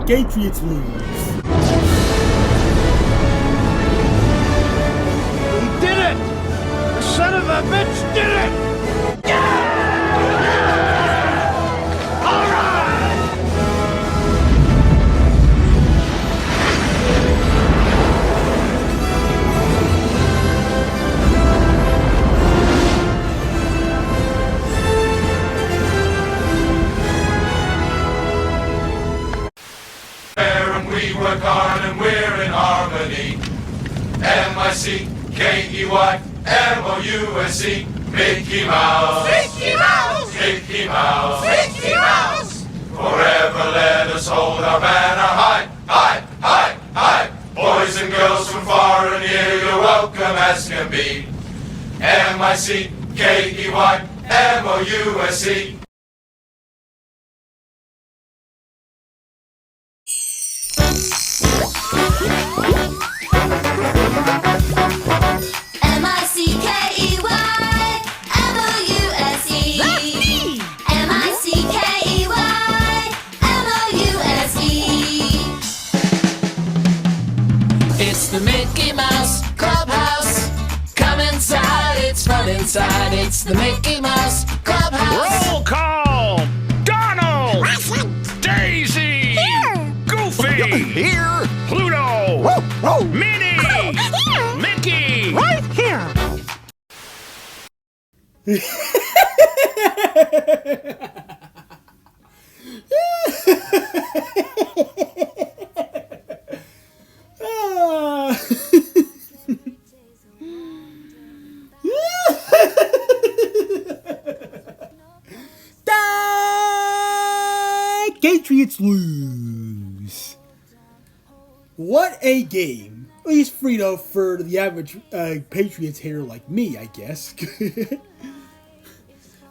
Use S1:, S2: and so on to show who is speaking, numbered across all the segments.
S1: Patriots lose.
S2: He did it! The son of a bitch did it! All right!
S3: And we work hard and we're in harmony. M-I-C-K-E-Y-M-O-U-S-E. Mickey Mouse. Mickey Mouse. Mickey Mouse. Mickey Mouse. Forever let us hold our banner high, high, high, high. Boys and girls from far and near, you're welcome as can be. M-I-C-K-E-Y-M-O-U-S-E.
S4: M-I-C-K-E-Y-M-O-U-S-E. That's me! M-I-C-K-E-Y-M-O-U-S-E.
S5: It's the Mickey Mouse Clubhouse. Come inside, it's fun inside. It's the Mickey Mouse Clubhouse.
S2: Roll call! Donald! Daisy!
S4: Here!
S2: Goofy!
S4: Here!
S2: Pluto!
S4: Whoa, whoa!
S2: Minnie!
S4: Here!
S2: Mickey!
S4: Right here!
S1: Patriots lose. What a game. At least for the average Patriots hater like me, I guess.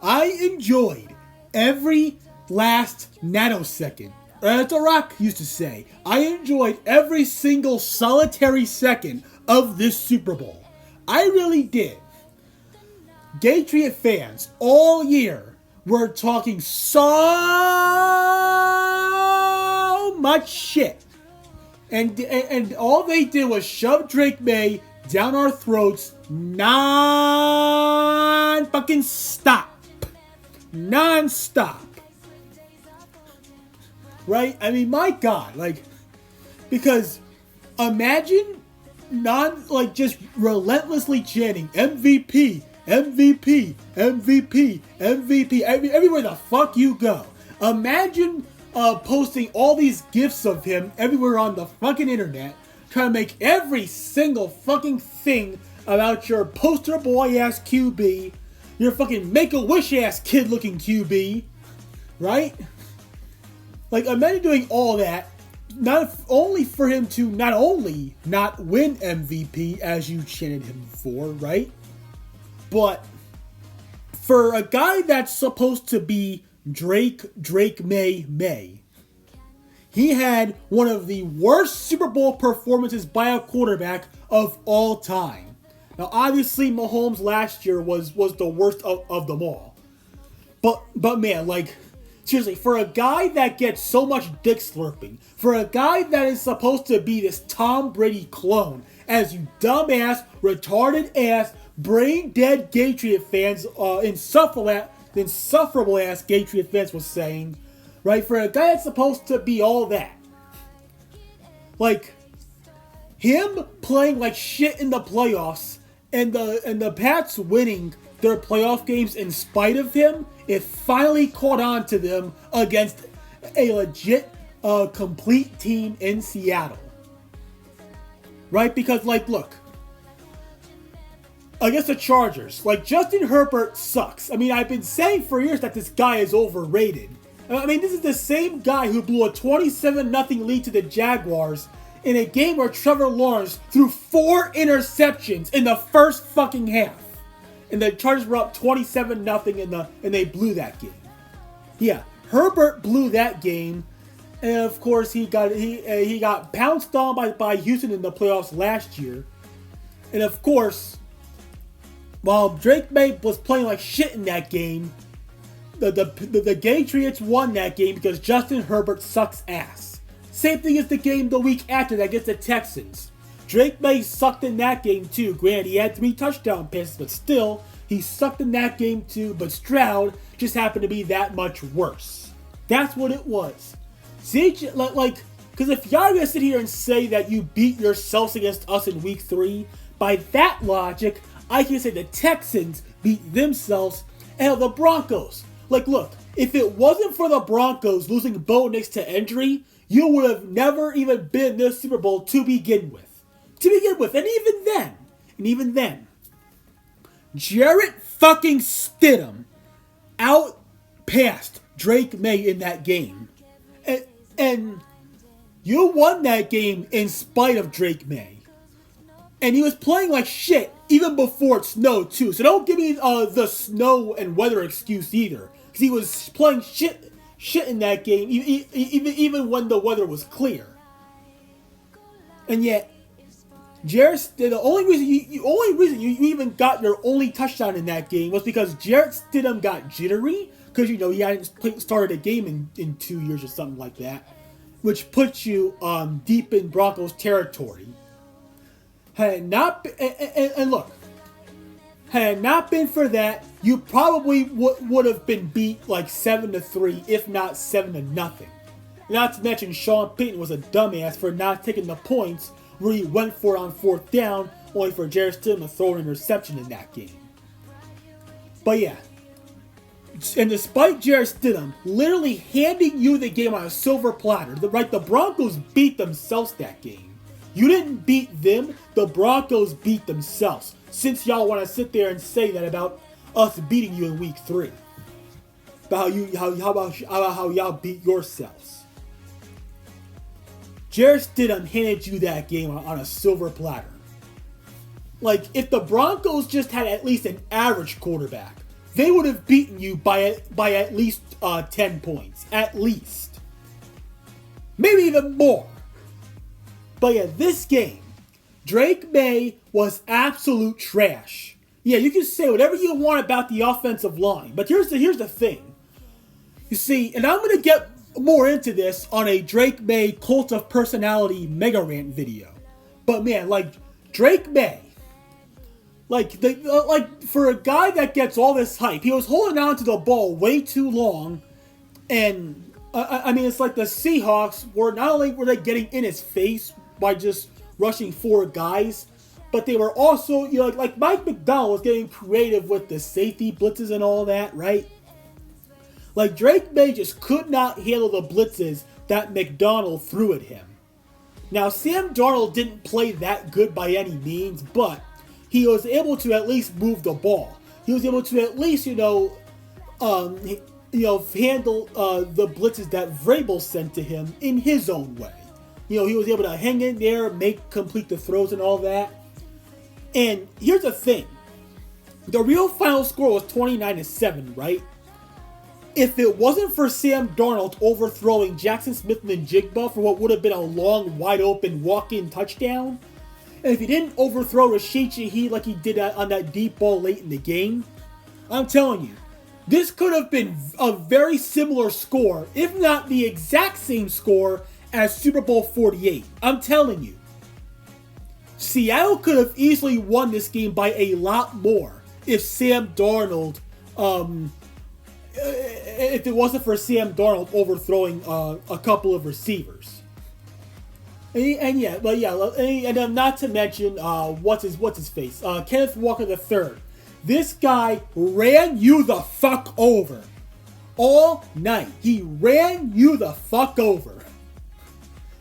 S1: I enjoyed every last nanosecond. As The Rock used to say, I enjoyed every single solitary second of this Super Bowl. I really did. Patriot fans all year were talking so much shit. And all they did was shove Drake May down our throats non-stop. Right? I mean, my God, because imagine just relentlessly chanting MVP, MVP, MVP, MVP, everywhere the fuck you go. Imagine posting all these gifs of him everywhere on the fucking internet, trying to make every single fucking thing about your poster boy ass QB, your fucking Make-A-Wish ass kid looking QB, right? Imagine doing all that, not only for him to not only not win MVP as you chanted him for, right? But for a guy that's supposed to be Drake May, he had one of the worst Super Bowl performances by a quarterback of all time. Now, obviously, Mahomes last year was the worst of them all. But man, seriously, for a guy that gets so much dick slurping, for a guy that is supposed to be this Tom Brady clone, as you dumbass, retarded ass, brain dead Patriot fans, insufferable ass Patriot fans was saying, right? For a guy that's supposed to be all that, him playing like shit in the playoffs, and the Pats winning their playoff games in spite of him, it finally caught on to them against a legit, complete team in Seattle. Right? Because, look, against the Chargers, Justin Herbert sucks. I mean, I've been saying for years that this guy is overrated. I mean, this is the same guy who blew a 27-0 lead to the Jaguars in a game where Trevor Lawrence threw 4 interceptions in the first fucking half. And the Chargers were up 27-0 and they blew that game. Yeah, Herbert blew that game, and of course he got pounced on by Houston in the playoffs last year. And of course, while Drake May was playing like shit in that game, the Patriots won that game because Justin Herbert sucks ass. Same thing as the game the week after that against the Texans. Drake May sucked in that game too. Granted, he had 3 touchdown passes, but still, he sucked in that game too. But Stroud just happened to be that much worse. That's what it was. See, because if y'all are going to sit here and say that you beat yourselves against us in week 3, by that logic, I can say the Texans beat themselves and the Broncos. Like, look, if it wasn't for the Broncos losing Bo Nix to injury, you would have never even been in this Super Bowl to begin with. And even then, Jarrett fucking Stidham outpassed Drake May in that game. And you won that game in spite of Drake May. And he was playing like shit even before it snowed too. So don't give me the snow and weather excuse either. Because he was playing shit in that game even when the weather was clear. And yet, Jarrett, the only reason you even got your only touchdown in that game was because Jarrett Stidham got jittery because he hadn't started a game in 2 years or something like that, which puts you deep in Broncos territory. Had it not been for that, you probably would have been beat like 7-3, if not 7-0. Not to mention Sean Payton was a dumbass for not taking the points where he went for it on 4th down, only for Jarrett Stidham to throw an interception in that game. But yeah, and despite Jarrett Stidham literally handing you the game on a silver platter, the Broncos beat themselves that game. You didn't beat them, the Broncos beat themselves. Since y'all want to sit there and say that about us beating you in week 3. About how y'all beat yourselves. Jarrett Stidham handed you that game on a silver platter. Like, if the Broncos just had at least an average quarterback, they would have beaten you by at least 10 points. At least. Maybe even more. But yeah, this game, Drake May was absolute trash. Yeah, you can say whatever you want about the offensive line, but here's the thing. You see, and I'm going to get more into this on a Drake May Cult of Personality mega rant video. But man, like, Drake May, like for a guy that gets all this hype, he was holding on to the ball way too long, and I mean, it's like the Seahawks were not only were they getting in his face by just rushing 4 guys, but they were also, you know, like Mike McDonald was getting creative with the safety blitzes and all that, right? Like, Drake May just could not handle the blitzes that McDonald threw at him. Now, Sam Darnold didn't play that good by any means, but he was able to at least move the ball. He was able to at least, handle the blitzes that Vrabel sent to him in his own way. He was able to hang in there, complete the throws and all that. And here's the thing. The real final score was 29-7, right? If it wasn't for Sam Darnold overthrowing Jackson Smith and Jigba for what would have been a long, wide-open walk-in touchdown, and if he didn't overthrow Rashid Shaheed like he did on that deep ball late in the game, I'm telling you, this could have been a very similar score, if not the exact same score as Super Bowl 48. I'm telling you. Seattle could have easily won this game by a lot more if Sam Darnold, if it wasn't for Sam Darnold overthrowing a couple of receivers. And not to mention what's his face, Kenneth Walker III. This guy ran you the fuck over all night. He ran you the fuck over.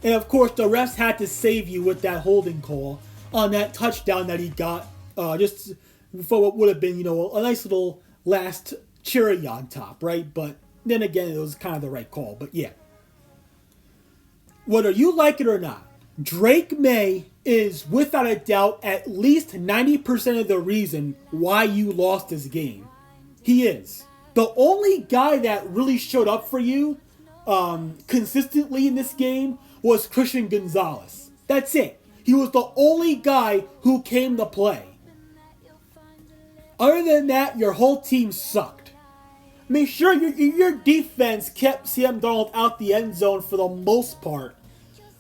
S1: And of course, the refs had to save you with that holding call on that touchdown that he got, just for what would have been, a nice little last cherry on top, right? But then again, it was kind of the right call. But yeah, whether you like it or not, Drake May is without a doubt at least 90% of the reason why you lost this game. He is. The only guy that really showed up for you consistently in this game was Christian Gonzalez. That's it. He was the only guy who came to play. Other than that, your whole team sucked. Make sure your defense kept Sam Darnold out the end zone for the most part.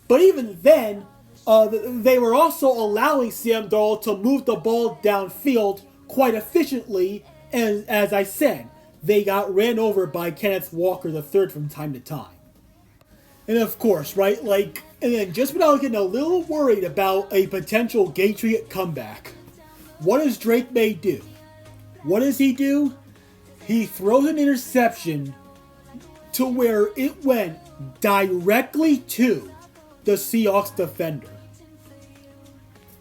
S1: But even then, they were also allowing Sam Darnold to move the ball downfield quite efficiently, and as I said, they got ran over by Kenneth Walker III from time to time. And of course, right, like, and then just when I was getting a little worried about a potential Patriot comeback, what does Drake May do? What does he do? He throws an interception to where it went directly to the Seahawks defender.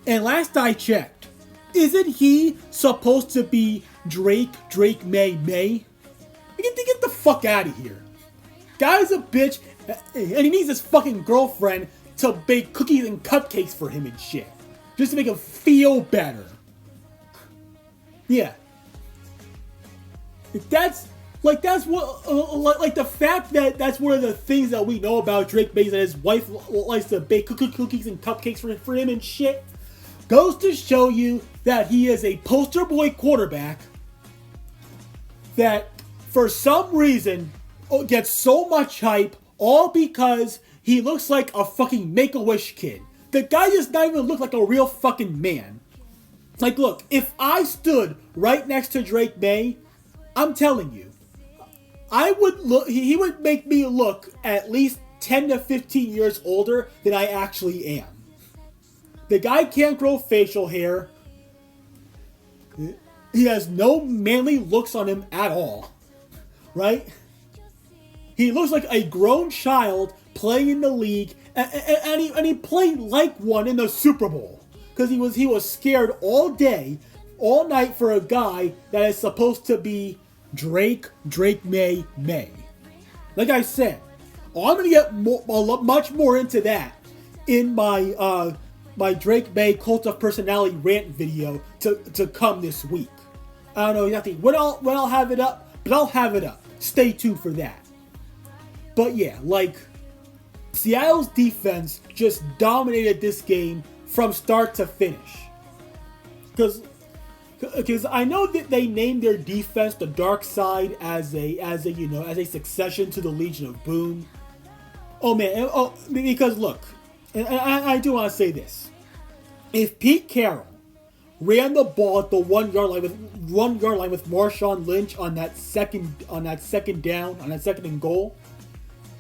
S1: And last I checked, isn't he supposed to be Drake May? Get the fuck out of here. Guy's a bitch, and he needs his fucking girlfriend to bake cookies and cupcakes for him and shit. Just to make him feel better. Yeah. That's what, like the fact that that's one of the things that we know about Drake May, that his wife likes to bake cookies and cupcakes for him and shit, goes to show you that he is a poster boy quarterback that, for some reason, gets so much hype, all because he looks like a fucking Make-A-Wish kid. The guy does not even look like a real fucking man. Like, look, if I stood right next to Drake May, I'm telling you, I would look. He would make me look at least 10 to 15 years older than I actually am. The guy can't grow facial hair. He has no manly looks on him at all. Right? He looks like a grown child playing in the league, and he played like one in the Super Bowl. Because he was scared all day, all night for a guy that is supposed to be Drake May. Like I said, I'm gonna get much more into that in my my Drake May Cult of Personality rant video to come this week. I don't know exactly when I'll have it up, but I'll have it up. Stay tuned for that. But yeah, like, Seattle's defense just dominated this game from start to finish. Because I know that they named their defense the Dark Side as a succession to the Legion of Boom. Oh man, because look, and I do want to say this: if Pete Carroll ran the ball at the 1 yard line with Marshawn Lynch on that second and goal,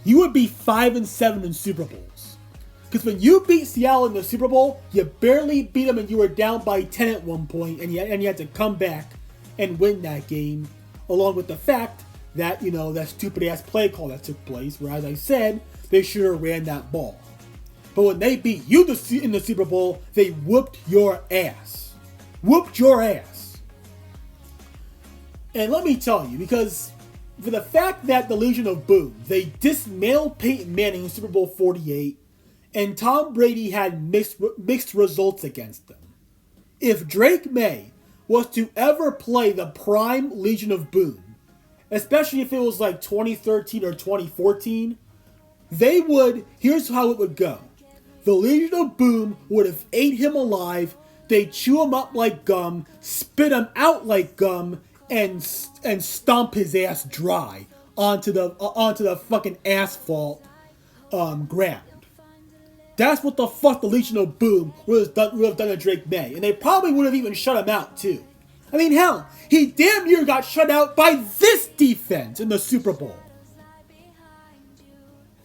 S1: you would be 5-7 in Super Bowls. Because when you beat Seattle in the Super Bowl, you barely beat them and you were down by 10 at one point, and you had to come back and win that game, along with the fact that, that stupid ass play call that took place, where, as I said, they should have ran that ball. But when they beat you in the Super Bowl, they whooped your ass. Whooped your ass. And let me tell you, because for the fact that the Legion of Boom, they dismantled Peyton Manning in Super Bowl 48, and Tom Brady had mixed results against them. If Drake May was to ever play the prime Legion of Boom, especially if it was like 2013 or 2014, here's how it would go. The Legion of Boom would have ate him alive, they'd chew him up like gum, spit him out like gum, and stomp his ass dry onto the fucking asphalt ground. That's what the fuck the Legion of Boom would have done to Drake May. And they probably would have even shut him out too. I mean, hell, he damn near got shut out by this defense in the Super Bowl.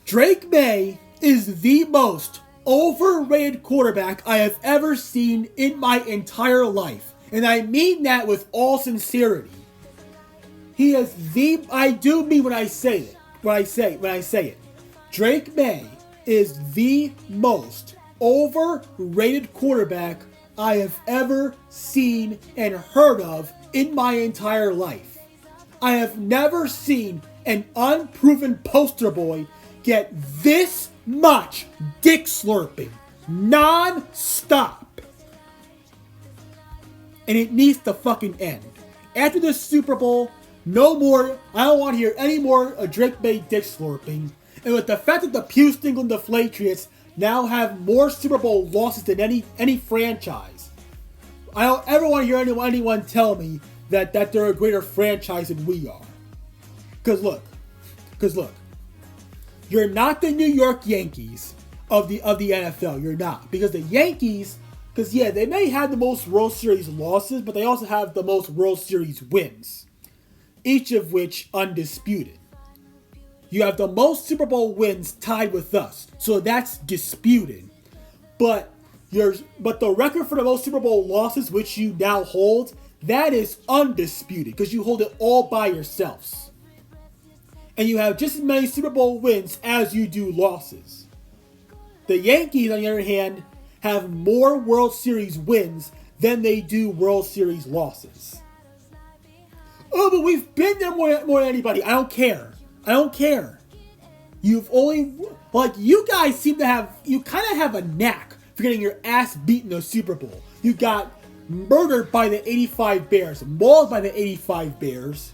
S1: Drake May is the most overrated quarterback I have ever seen in my entire life. And I mean that with all sincerity. He is I do mean when I say it. When I say it. Drake May is the most overrated quarterback I have ever seen and heard of in my entire life. I have never seen an unproven poster boy get this much dick slurping non-stop. And it needs to fucking end. After this Super Bowl, no more. I don't want to hear any more Drake May dick slurping. And with the fact that the Houston and the Patriots now have more Super Bowl losses than any franchise, I don't ever want to hear anyone tell me that they're a greater franchise than we are. Because look, you're not the New York Yankees. of the NFL. You're not, because the Yankees, because yeah, they may have the most World Series losses, but they also have the most World Series wins, each of which undisputed. You have the most Super Bowl wins tied with us, so that's disputed. But the record for the most Super Bowl losses, which you now hold, that is undisputed because you hold it all by yourselves. And you have just as many Super Bowl wins as you do losses. The Yankees, on the other hand, have more World Series wins than they do World Series losses. Oh, but we've been there more than anybody. I don't care. You've only, like, you guys seem to have, you kind of have a knack for getting your ass beat in the Super Bowl. You got murdered by the 85 Bears, mauled by the 85 Bears.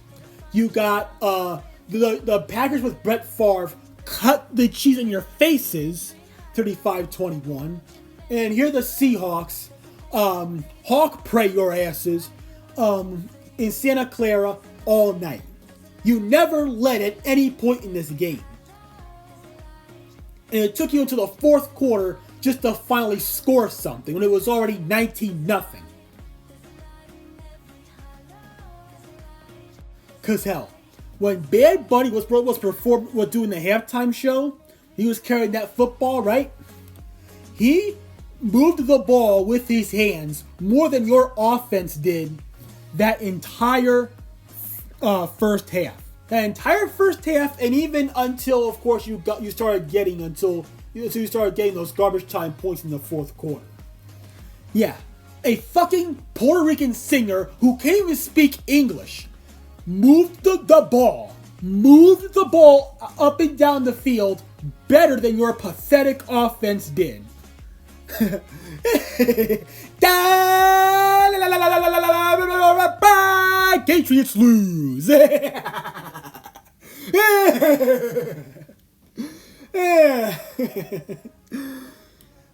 S1: You got the Packers with Brett Favre cut the cheese in your faces, 35-21. And here the Seahawks hawk prey your asses in Santa Clara all night. You never led at any point in this game. And it took you until the fourth quarter just to finally score something when it was already 19-0. Cause hell, when Bad Bunny was doing the halftime show, he was carrying that football, right? He moved the ball with his hands more than your offense did that entire first half. That entire first half, and even until, of course, you started getting those garbage time points in the fourth quarter. Yeah, a fucking Puerto Rican singer who can't even speak English moved the ball up and down the field better than your pathetic offense did. Patriots lose.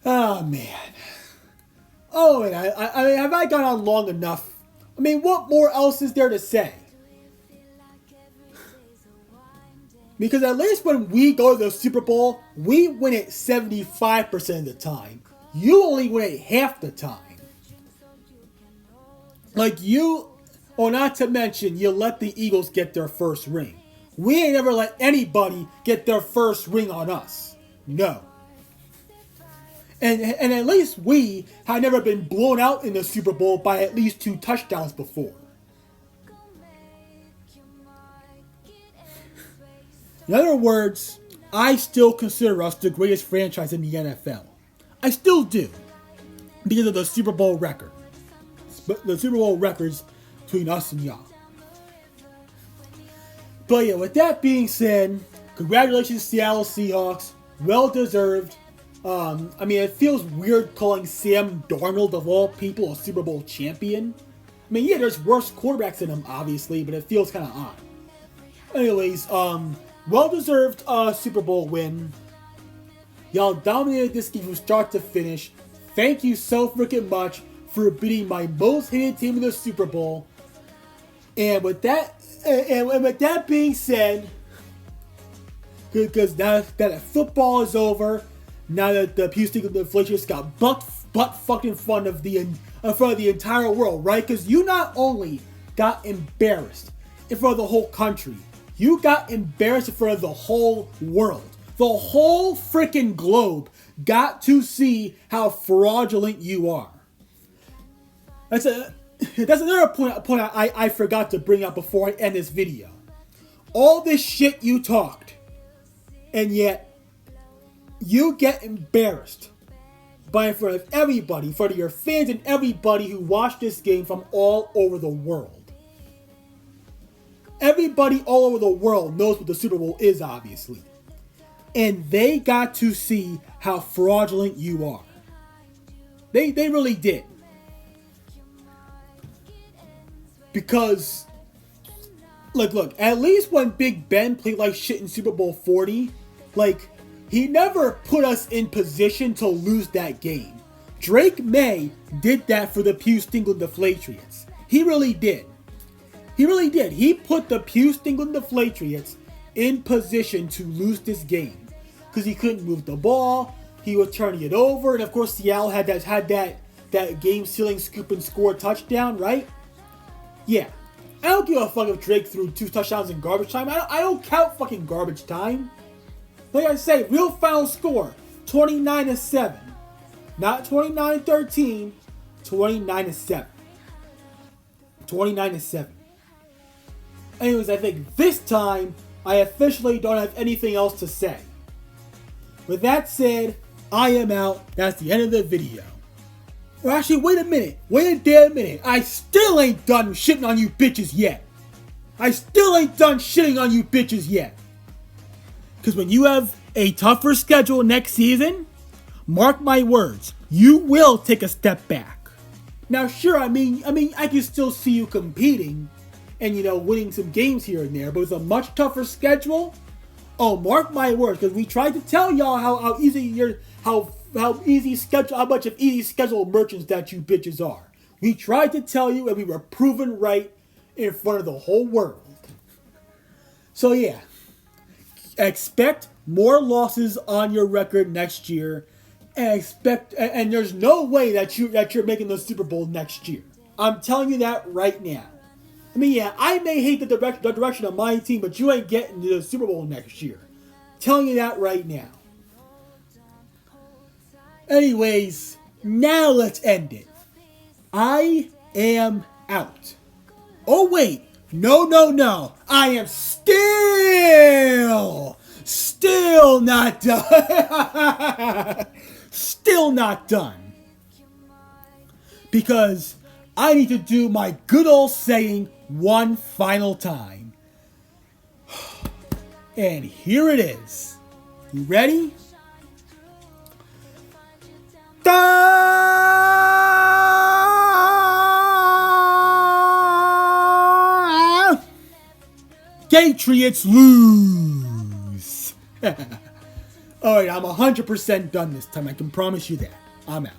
S1: Oh man. Oh, and I mean, have I gone on long enough? I mean, what more else is there to say? Because at least when we go to the Super Bowl, we win it 75% of the time. You only win it half the time. Not to mention, you let the Eagles get their first ring. We ain't ever let anybody get their first ring on us. No. And at least we had never been blown out in the Super Bowl by at least 2 touchdowns before. In other words, I still consider us the greatest franchise in the NFL. I still do. Because of the Super Bowl record. The Super Bowl records between us and y'all. But yeah, with that being said, congratulations Seattle Seahawks. Well deserved. I mean, it feels weird calling Sam Darnold, of all people, a Super Bowl champion. I mean, yeah, there's worse quarterbacks than him, obviously, but it feels kind of odd. Anyways, well-deserved Super Bowl win. Y'all dominated this game from start to finish. Thank you so freaking much for beating my most hated team in the Super Bowl. And with that being said, because now that football is over, now that the Houston Deflations got butt fucking fun in front of the entire world, right? Because you not only got embarrassed in front of the whole country, you got embarrassed in front of the whole world. The whole freaking globe got to see how fraudulent you are. That's another point I forgot to bring up before I end this video. All this shit you talked, and yet you get embarrassed in front of everybody, in front of your fans and everybody who watched this game from all over the world. Everybody all over the world knows what the Super Bowl is, obviously. And they got to see how fraudulent you are. They really did. Because, look, at least when Big Ben played like shit in Super Bowl 40, he never put us in position to lose that game. Drake May did that for the Houston Deflatriots. He really did. He really did. He put the Houston Deflatriots in position to lose this game. Because he couldn't move the ball. he was turning it over, and of course Seattle had that game-sealing scoop and score touchdown, right? Yeah. I don't give a fuck if Drake threw 2 touchdowns in garbage time. I don't count fucking garbage time. Like I say, real final score, 29-7. Not 29-13, 29-7. 29-7. Anyways, I think this time, I officially don't have anything else to say. With that said, I am out. That's the end of the video. Or actually, wait a minute. Wait a damn minute. I still ain't done shitting on you bitches yet. I still ain't done shitting on you bitches yet. Because when you have a tougher schedule next season, mark my words, you will take a step back. Now, sure, I mean, I can still see you competing and, winning some games here and there, but with a much tougher schedule, oh, mark my words, because we tried to tell y'all how much of easy schedule merchants that you bitches are. We tried to tell you, and we were proven right in front of the whole world. So yeah, expect more losses on your record next year, and there's no way that you're making the Super Bowl next year. I'm telling you that right now. I mean, yeah, I may hate the direction of my team, but you ain't getting to the Super Bowl next year. Telling you that right now. Anyways, now let's end it. I am out. Oh wait, no. I am still not done. Still not done. Because I need to do my good old saying one final time. And here it is. You ready? Patriots lose. Alright, I'm 100% done this time. I can promise you that. I'm out.